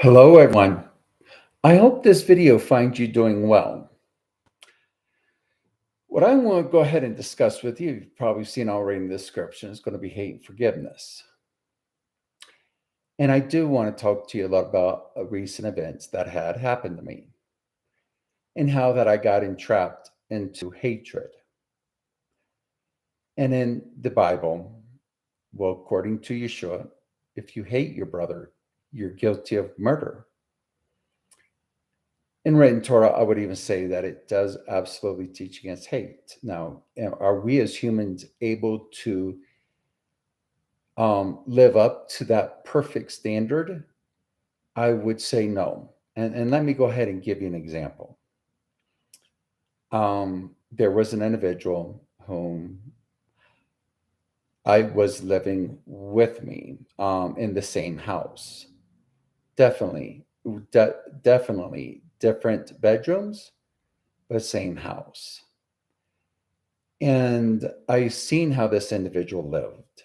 Hello, everyone. I hope this video finds you doing well. What I want to go ahead and discuss with you, you've probably seen already in the description, is going to be hate and forgiveness. And I do want to talk to you a lot about recent events that had happened to me and how that I got entrapped into hatred. And in the Bible, well, according to Yeshua, if you hate your brother, you're guilty of murder. In written Torah, I would even say that it does absolutely teach against hate. Now, are we as humans able to live up to that perfect standard? I would say no. And let me go ahead and give you an example. There was an individual whom I was living with me in the same house. Definitely, definitely different bedrooms, but same house. And I seen how this individual lived.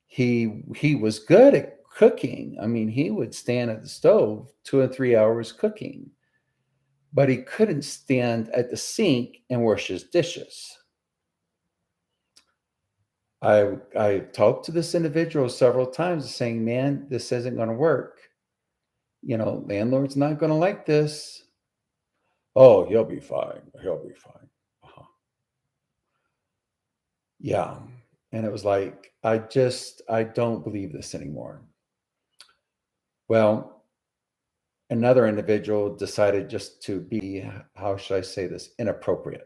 He was good at cooking. I mean, he would stand at the stove 2 or 3 hours cooking, but he couldn't stand at the sink and wash his dishes. I talked to this individual several times saying, man, this isn't going to work. Landlord's not going to like this. Oh, he'll be fine. He'll be fine. Uh-huh. Yeah. And it was like, I don't believe this anymore. Well, another individual decided just to be, how should I say this, inappropriate.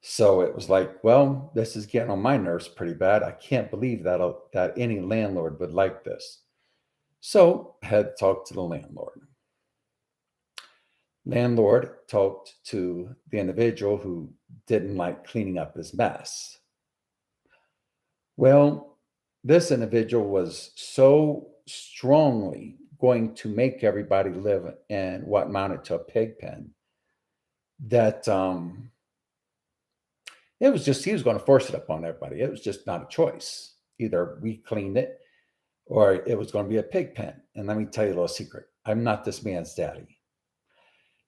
So it was like, well, this is getting on my nerves pretty bad. I can't believe that any landlord would like this. So I had talked to the landlord. Landlord talked to the individual who didn't like cleaning up his mess. Well, this individual was so strongly going to make everybody live in what amounted to a pig pen that it was just he was going to force it upon everybody. It was just not a choice. Either we cleaned it or it was going to be a pig pen. And let me tell you a little secret. I'm not this man's daddy.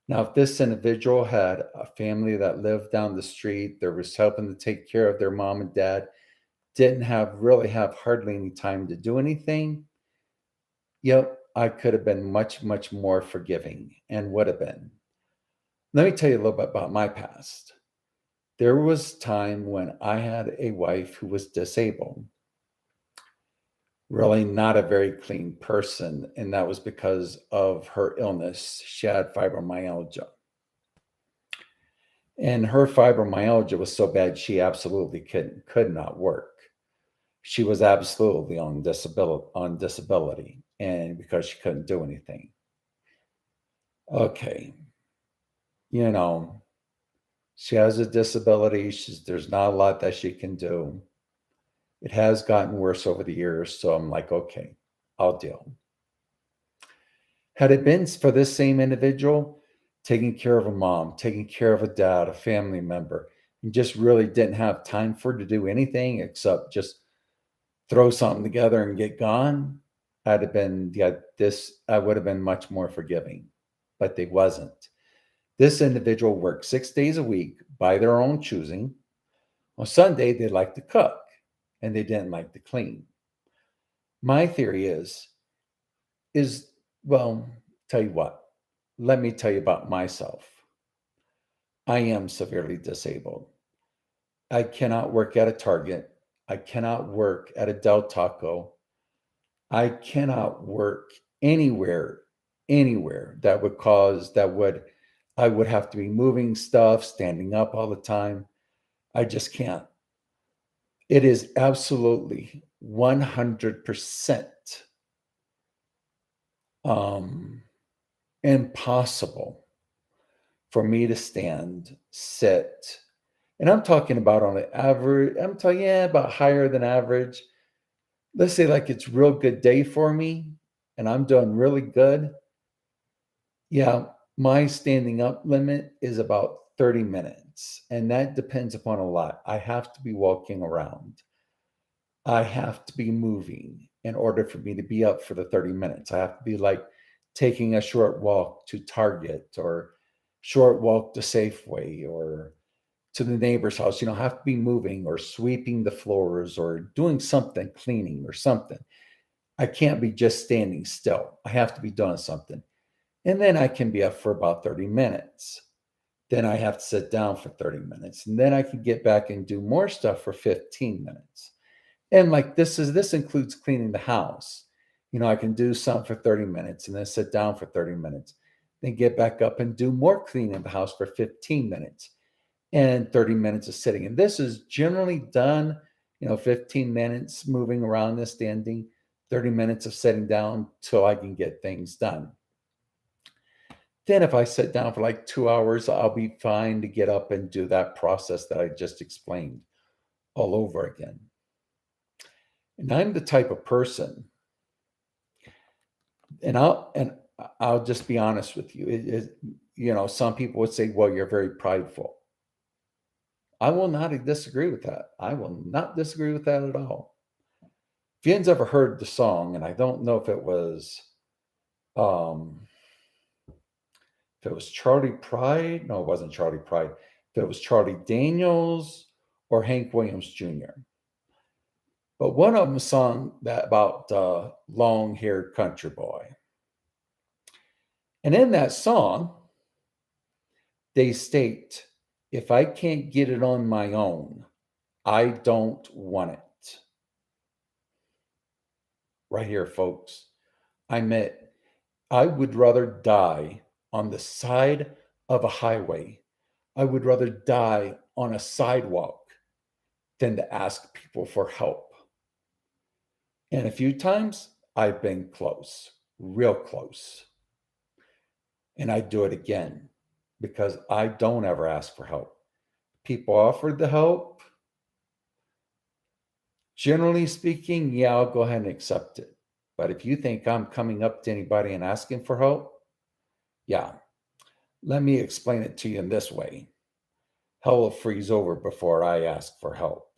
Now, if this individual had a family that lived down the street, there was helping to take care of their mom and dad, didn't have hardly any time to do anything, yep, I could have been much, much more forgiving and would have been. Let me tell you a little bit about my past. There was time when I had a wife who was disabled, really not a very clean person, and that was because of her illness. She had fibromyalgia. And her fibromyalgia was so bad she absolutely could not work. She was absolutely on disability, and because she couldn't do anything. Okay, you know, she has a disability. There's not a lot that she can do. It has gotten worse over the years, so I'm like, okay, I'll deal. Had it been for this same individual taking care of a mom, taking care of a dad, a family member, and just really didn't have time for her to do anything except just throw something together and get gone, I'd have been, yeah, I would have been much more forgiving, but they wasn't. This individual worked 6 days a week by their own choosing. On Sunday, they liked to cook and they didn't like to clean. My theory is, well, tell you what, let me tell you about myself. I am severely disabled. I cannot work at a Target. I cannot work at a Del Taco. I cannot work anywhere I would have to be moving stuff, standing up all the time. I just can't. It is absolutely 100% um, impossible for me to stand, sit, and I'm talking about on the average, I'm talking, yeah, about higher than average. Let's say like it's real good day for me and I'm doing really good. Yeah, my standing up limit is about 30 minutes, and that depends upon a lot. I have to be walking around. I have to be moving. in order for me to be up for the 30 minutes. I have to be like taking a short walk to Target or short walk to Safeway or to the neighbor's house. I have to be moving or sweeping the floors or doing something, cleaning or something. I can't be just standing still. I have to be doing something. And then I can be up for about 30 minutes. Then I have to sit down for 30 minutes. And then I can get back and do more stuff for 15 minutes. And like this includes cleaning the house. I can do some for 30 minutes and then sit down for 30 minutes. Then get back up and do more cleaning in the house for 15 minutes and 30 minutes of sitting. And this is generally done, 15 minutes moving around and standing, 30 minutes of sitting down till I can get things done. Then if I sit down for like 2 hours, I'll be fine to get up and do that process that I just explained all over again. And I'm the type of person, and I'll just be honest with you. Some people would say, well, you're very prideful. I will not disagree with that. I will not disagree with that at all. If anyone's ever heard the song, and I don't know if it was Charlie Pride. No, it wasn't Charlie Pride. If it was Charlie Daniels or Hank Williams Jr. But one of them sung that about long-haired country boy. And in that song, they state, if I can't get it on my own, I don't want it. Right here, folks. I would rather die on the side of a highway. I would rather die on a sidewalk than to ask people for help. And a few times I've been close, real close. And I do it again because I don't ever ask for help. People offered the help. Generally speaking, yeah, I'll go ahead and accept it. But if you think I'm coming up to anybody and asking for help, yeah, let me explain it to you in this way. Hell will freeze over before I ask for help.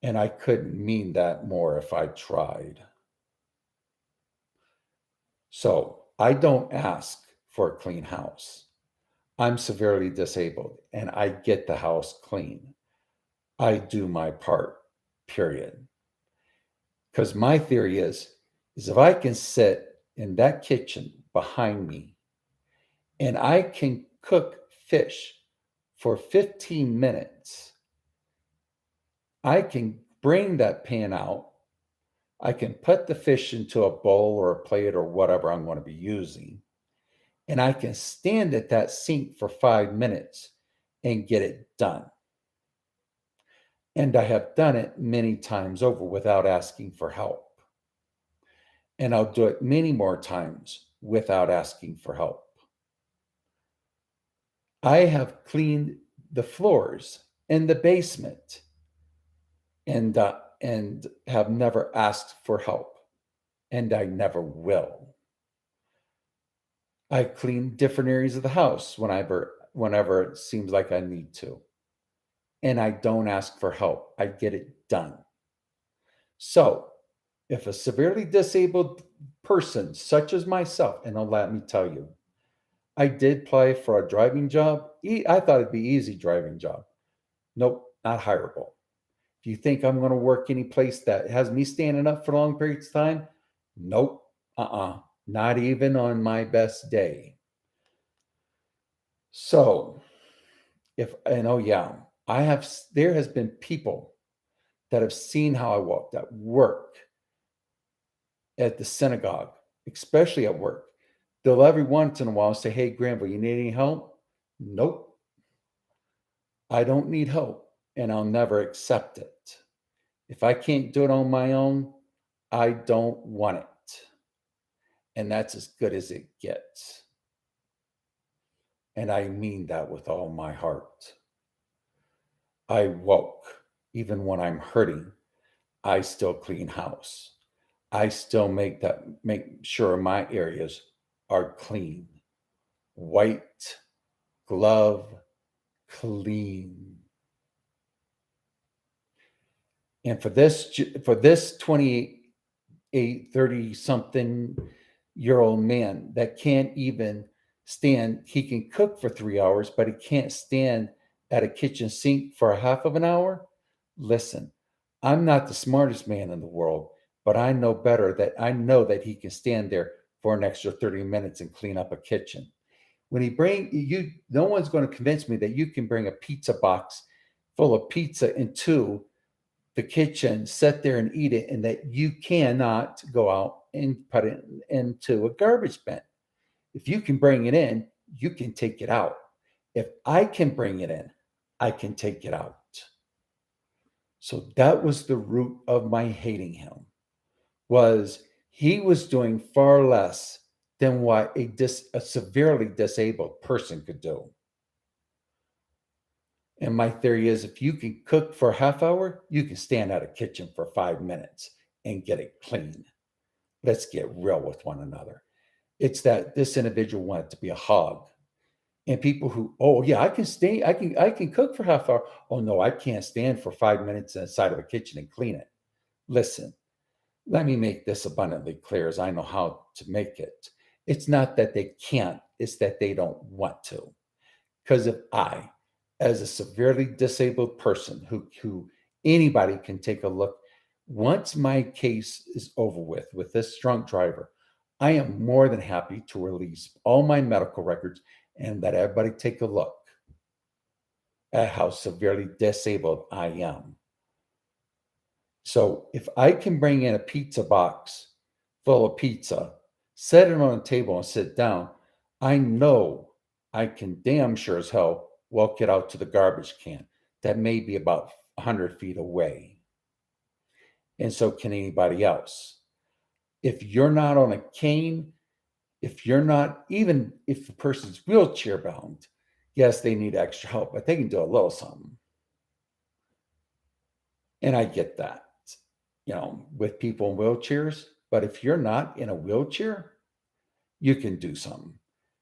And I couldn't mean that more if I tried. So I don't ask for a clean house. I'm severely disabled and I get the house clean. I do my part, period. Because my theory is if I can sit in that kitchen behind me and I can cook fish for 15 minutes, I can bring that pan out. I can put the fish into a bowl or a plate or whatever I'm going to be using. And I can stand at that sink for 5 minutes and get it done. And I have done it many times over without asking for help. And I'll do it many more times without asking for help. I have cleaned the floors in the basement and have never asked for help. And I never will. I clean different areas of the house whenever it seems like I need to. And I don't ask for help. I get it done. So if a severely disabled person such as myself, and let me tell you, I did apply for a driving job. I thought it'd be easy driving job. Nope, not hireable. If you think I'm going to work any place that has me standing up for long periods of time, nope, not even on my best day. So there has been people that have seen how I walked at work, at the synagogue, especially at work. They'll every once in a while say, hey, Granville, you need any help? Nope. I don't need help, and I'll never accept it. If I can't do it on my own, I don't want it. And that's as good as it gets. And I mean that with all my heart. I woke, even when I'm hurting, I still clean house. I still make sure my areas are clean, white, glove, clean. And for this 28, 30 something year old man that can't even stand, he can cook for 3 hours, but he can't stand at a kitchen sink for a half of an hour. Listen, I'm not the smartest man in the world, but I know better that I know that he can stand there for an extra 30 minutes and clean up a kitchen. When he bring you, no one's going to convince me that you can bring a pizza box full of pizza into the kitchen, sit there and eat it, and that you cannot go out and put it into a garbage bin. If you can bring it in, you can take it out. If I can bring it in, I can take it out. So that was the root of my hating him, was he was doing far less than what a severely disabled person could do. And my theory is if you can cook for a half hour, you can stand out of kitchen for 5 minutes and get it clean. Let's get real with one another. It's that this individual wanted to be a hog. And people who, oh yeah, I can cook for half hour. Oh no, I can't stand for 5 minutes inside of a kitchen and clean it. Listen, let me make this abundantly clear as I know how to make it. It's not that they can't, it's that they don't want to. Because if I, as a severely disabled person who anybody can take a look, once my case is over with this drunk driver, I am more than happy to release all my medical records and let everybody take a look at how severely disabled I am. So if I can bring in a pizza box full of pizza, set it on a table and sit down, I know I can damn sure as hell walk it out to the garbage can that may be about 100 feet away. And so can anybody else. If you're not on a cane, if you're not, even if the person's wheelchair bound, yes, they need extra help, but they can do a little something. And I get that, with people in wheelchairs. But if you're not in a wheelchair, you can do something.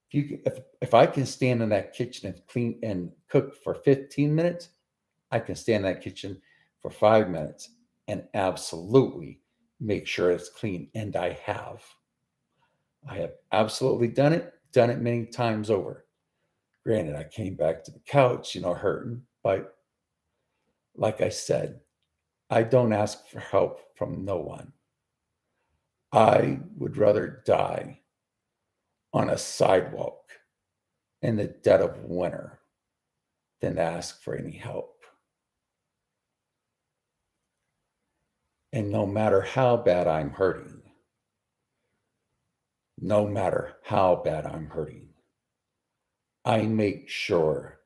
If I can stand in that kitchen and clean and cook for 15 minutes, I can stand in that kitchen for 5 minutes and absolutely make sure it's clean. And I have. I have absolutely done it many times over. Granted, I came back to the couch, hurting, but like I said, I don't ask for help from no one. I would rather die on a sidewalk in the dead of winter than ask for any help. And no matter how bad I'm hurting, I make sure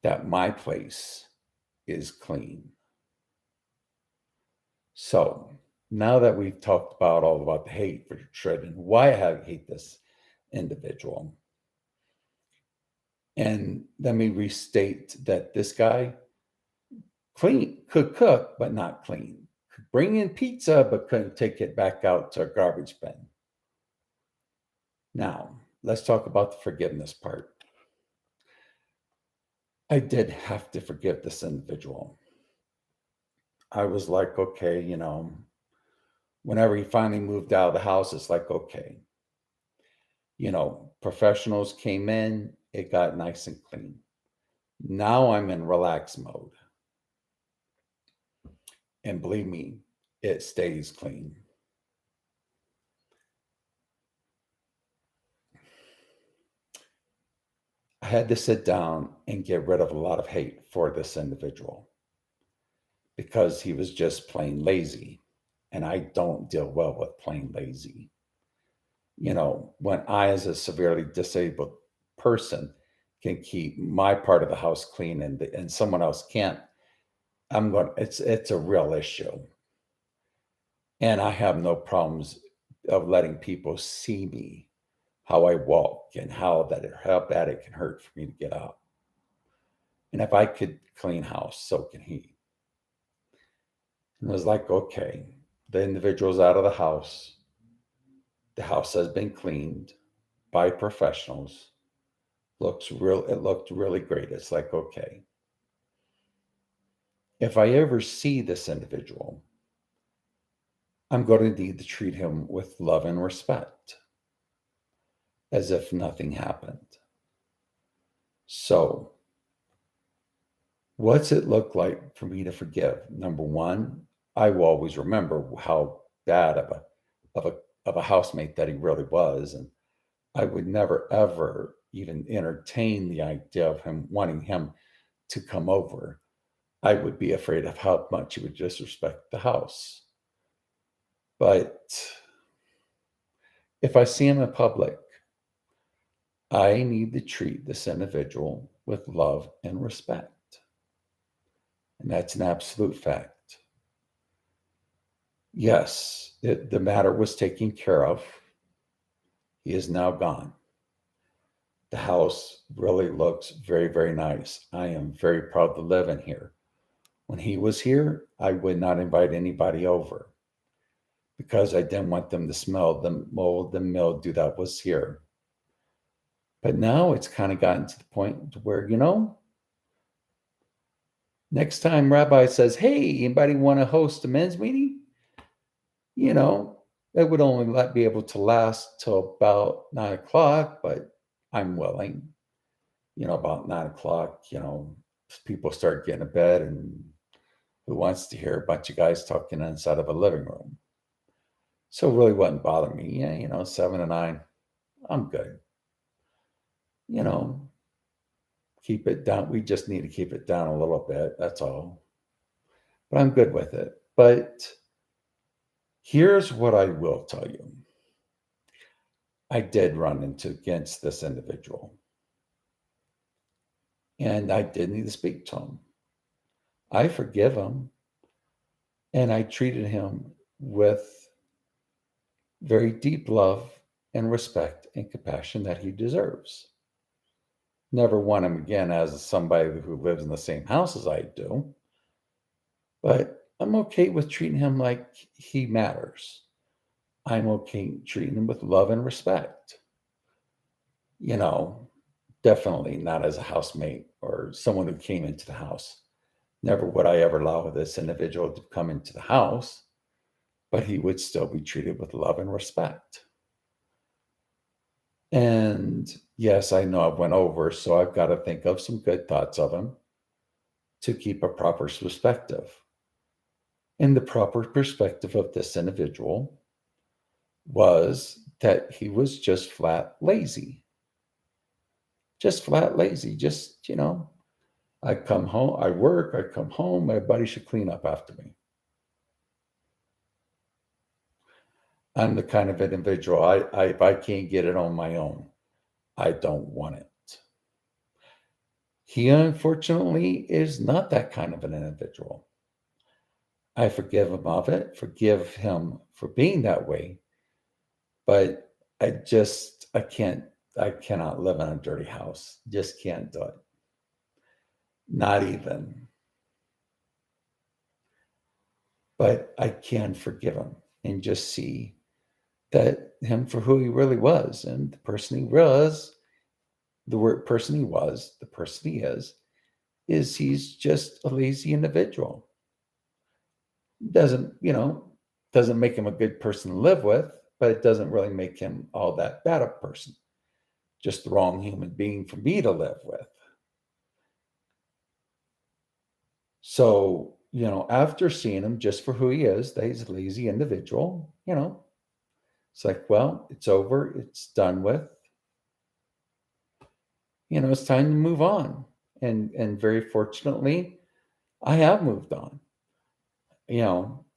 that my place is clean. So now that we've talked about all about the hate for Shred and why I hate this individual, and let me restate that this guy could cook, but not clean. Could bring in pizza, but couldn't take it back out to a garbage bin. Now, let's talk about the forgiveness part. I did have to forgive this individual. I was like, okay, whenever he finally moved out of the house, it's like, okay, professionals came in, it got nice and clean. Now I'm in relax mode. And believe me, it stays clean. I had to sit down and get rid of a lot of hate for this individual because he was just plain lazy. And I don't deal well with plain lazy. When I, as a severely disabled person, can keep my part of the house clean and someone else can't, it's a real issue. And I have no problems of letting people see me, how I walk and how bad it can hurt for me to get up. And if I could clean house, so can he. And it was like, okay, the individual's out of the house. The house has been cleaned by professionals. It looked really great. It's like, okay. if I ever see this individual, I'm going to need to treat him with love and respect, as if nothing happened. So, what's it look like for me to forgive? Number one, I will always remember how bad of a of a housemate that he really was, and I would never ever even entertain the idea of him wanting him to come over. I would be afraid of how much he would disrespect the house. But if I see him in public, I need to treat this individual with love and respect. And that's an absolute fact. Yes, the matter was taken care of. He is now gone. The house really looks very, very nice. I am very proud to live in here. When he was here, I would not invite anybody over because I didn't want them to smell the mold and mildew that was here. But now it's kind of gotten to the point where, next time Rabbi says, hey, anybody want to host a men's meeting? It would only be able to last till about 9 o'clock, but I'm willing. About 9 o'clock, people start getting to bed, and who wants to hear a bunch of guys talking inside of a living room? So it really wouldn't bother me. Yeah, 7 to 9, I'm good. Keep it down. We just need to keep it down a little bit. That's all. But I'm good with it. But here's what I will tell you. I did run against this individual. And I did need to speak to him. I forgive him. And I treated him with very deep love and respect and compassion that he deserves. Never want him again as somebody who lives in the same house as I do. But I'm okay with treating him like he matters. I'm okay treating him with love and respect. Definitely not as a housemate or someone who came into the house. Never would I ever allow this individual to come into the house, but he would still be treated with love and respect. And yes, I know I went over, so I've got to think of some good thoughts of him to keep a proper perspective. And the proper perspective of this individual was that he was just flat lazy. Just flat lazy. I come home, I work, I come home, my buddy should clean up after me. I'm the kind of individual, if I can't get it on my own, I don't want it. He unfortunately is not that kind of an individual. I forgive him of it, forgive him for being that way, but I cannot live in a dirty house. Just can't do it. Not even. But I can forgive him and just see that him for who he really was, and the person he was, the person he is he's just a lazy individual. Doesn't make him a good person to live with, but it doesn't really make him all that bad a person. Just the wrong human being for me to live with. So, after seeing him just for who he is, that he's a lazy individual, it's like, well, it's over, it's done with. It's time to move on. And very fortunately, I have moved on.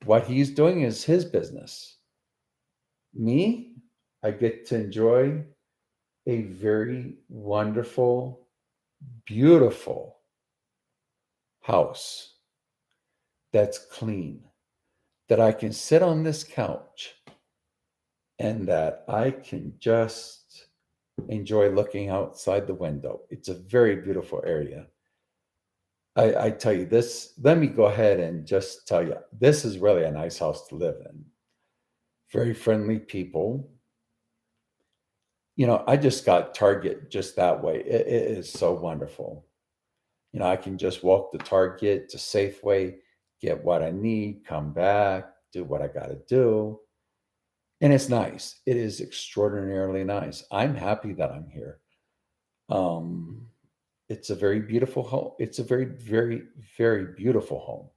What he's doing is his business. Me, I get to enjoy a very wonderful, beautiful house that's clean, that I can sit on this couch and that I can just enjoy looking outside the window. It's a very beautiful area. I tell you this, let me go ahead and just tell you, this is really a nice house to live in. Very friendly people. I just got Target just that way. It is so wonderful. I can just walk to Target, to Safeway, get what I need, come back, do what I got to do. And it's nice. It is extraordinarily nice. I'm happy that I'm here. Um, it's a very beautiful home. It's a very, very, very beautiful home.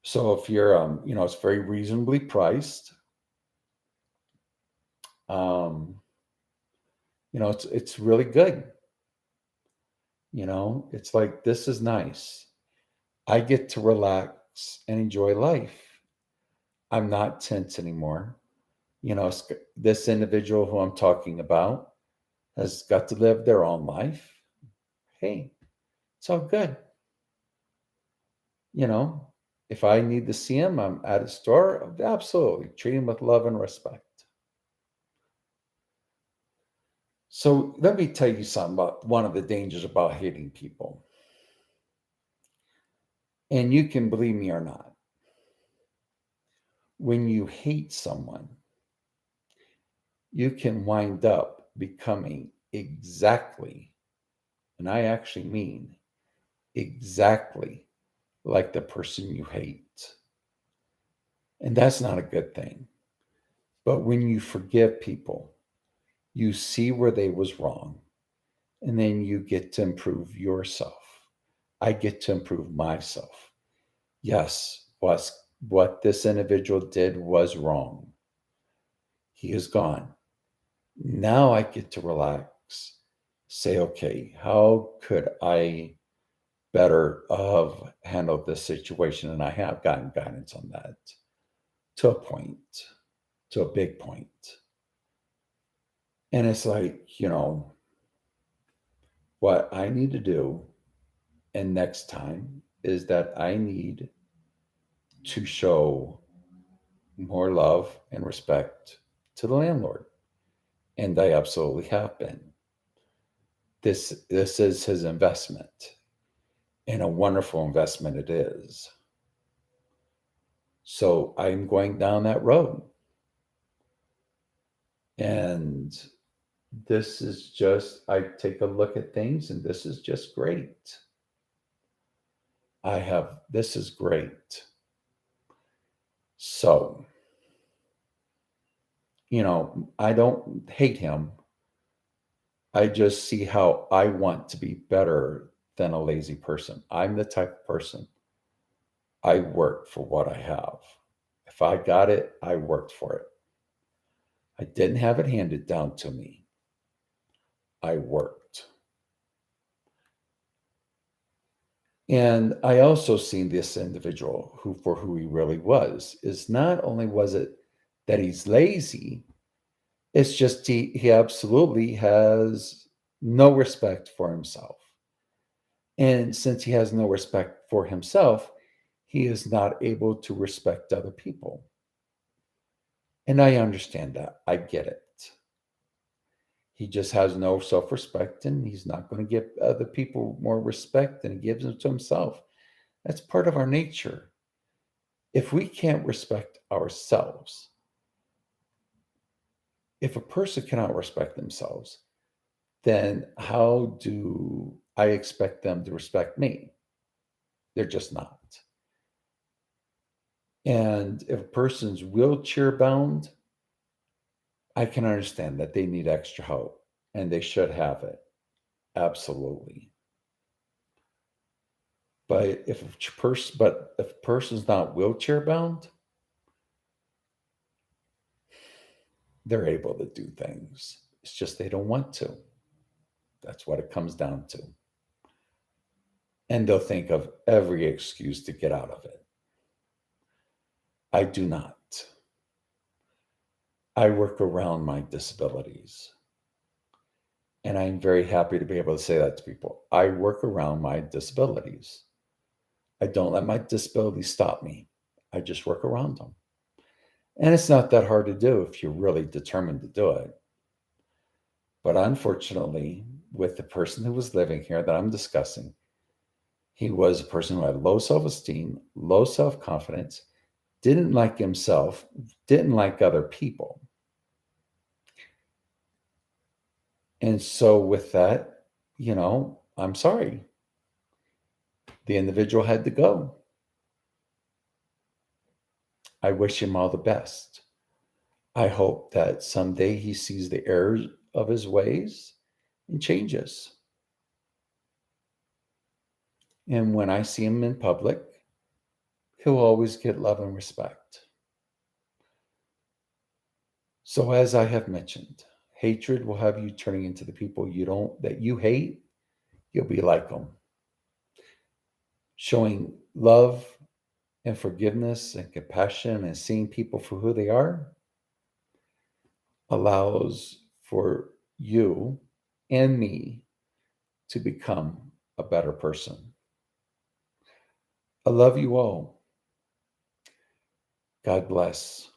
So if you're, it's very reasonably priced. Um, it's really good. It's like, this is nice. I get to relax and enjoy life. I'm not tense anymore. This individual who I'm talking about has got to live their own life. Hey, it's all good. You know, if I need to see him, I'm at a store. Absolutely. Treat him with love and respect. So let me tell you something about one of the dangers about hating people. And you can believe me or not. When you hate someone, you can wind up becoming exactly, and I actually mean exactly, like the person you hate. And that's not a good thing. But when you forgive people, you see where they was wrong, and then you get to improve yourself. I get to improve myself. Yes, what this individual did was wrong. He is gone. Now I get to relax, say, okay, how could I better have handled this situation? And I have gotten guidance on that to a point, to a big point. And it's like, what I need to do, and next time, is that I need to show more love and respect to the landlord. And I absolutely have been. This is his investment, and a wonderful investment it is. So I'm going down that road. And I take a look at things, and this is just great. This is great. So, I don't hate him. I just see how I want to be better than a lazy person. I'm the type of person, I work for what I have. If I got it, I worked for it. I didn't have it handed down to me. I worked. And I also seen this individual for who he really was. Is not only was it that he's lazy, it's just he absolutely has no respect for himself. And since he has no respect for himself, he is not able to respect other people. And I understand that. I get it. He just has no self respect, and he's not going to give other people more respect than he gives them to himself. That's part of our nature. If we can't respect ourselves, if a person cannot respect themselves, then how do I expect them to respect me? They're just not. And if a person's wheelchair bound, I can understand that they need extra help and they should have it. Absolutely. But if a person's not wheelchair bound, they're able to do things. It's just they don't want to. That's what it comes down to. And they'll think of every excuse to get out of it. I do not. I work around my disabilities. And I'm very happy to be able to say that to people. I work around my disabilities. I don't let my disabilities stop me. I just work around them. And it's not that hard to do if you're really determined to do it. But unfortunately, with the person who was living here that I'm discussing, he was a person who had low self esteem, low self confidence, didn't like himself, didn't like other people. And so, with that, I'm sorry. The individual had to go. I wish him all the best. I hope that someday he sees the errors of his ways and changes. And when I see him in public, he'll always get love and respect. So as I have mentioned, hatred will have you turning into the people that you hate. You'll be like them. Showing love and forgiveness and compassion and seeing people for who they are allows for you and me to become a better person. I love you all. God bless.